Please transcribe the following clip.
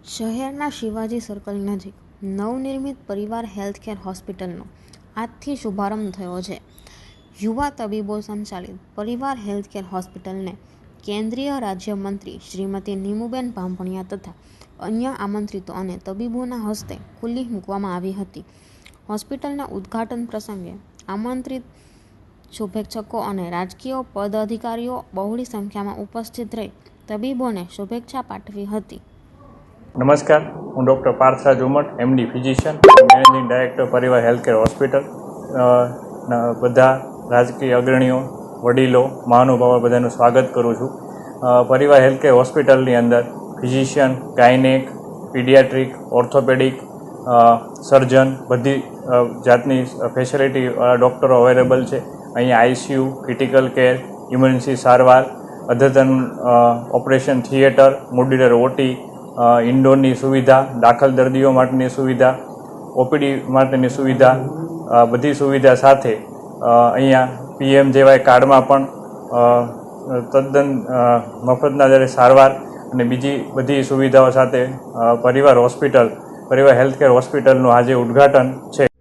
શહેરના શિવાજી સર્કલ નજીક નવનિર્મિત પરિવાર હેલ્થકેર હોસ્પિટલનો આજથી શુભારંભ થયો છે. યુવા તબીબો સંચાલિત પરિવાર હેલ્થકેર હોસ્પિટલને કેન્દ્રીય રાજ્યમંત્રી શ્રીમતી નીમુબેન બાંભણિયા તથા અન્ય આમંત્રિતો અને તબીબોના હસ્તે ખુલ્લી મૂકવામાં આવી હતી. હોસ્પિટલના ઉદ્ઘાટન પ્રસંગે આમંત્રિત શુભેચ્છકો અને રાજકીય પદાધિકારીઓ બહોળી સંખ્યામાં ઉપસ્થિત રહી તબીબોને શુભેચ્છા પાઠવી હતી. નમસ્કાર, હું doctor Parthraj Umat, MD physician, managing director પરિવાર હેલ્થકેર હોસ્પિટલ. બધા રાજકીય અગ્રણીઓ, વડીલો, મહાનુભાવો બધાનું સ્વાગત કરું છું. પરિવાર હેલ્થકેર હોસ્પિટલની અંદર ફિઝિશિયન, ગાયનેક, પીડિયાટ્રિક, ઓર્થોપેડિક, સર્જન બધી જાતની ફેસિલિટી ડૉક્ટરો અવેલેબલ છે. અહીંયા આઈસીયુ, ક્રિટિકલ કેર, ઇમરજન્સી સારવાર, અદ્યતન ઓપરેશન થિયેટર, મોડ્યુલર ઓટી, ઇન્ડોરની સુવિધા, દાખલ દર્દીઓ માટેની સુવિધા, ઓપીડી માટેની સુવિધા, બધી સુવિધા સાથે અહીંયા PMJY કાર્ડમાં પણ તદ્દન મફતના દરે સારવાર અને બીજી બધી સુવિધાઓ સાથે પરિવાર હેલ્થકેર હોસ્પિટલનું આજે ઉદ્ઘાટન છે.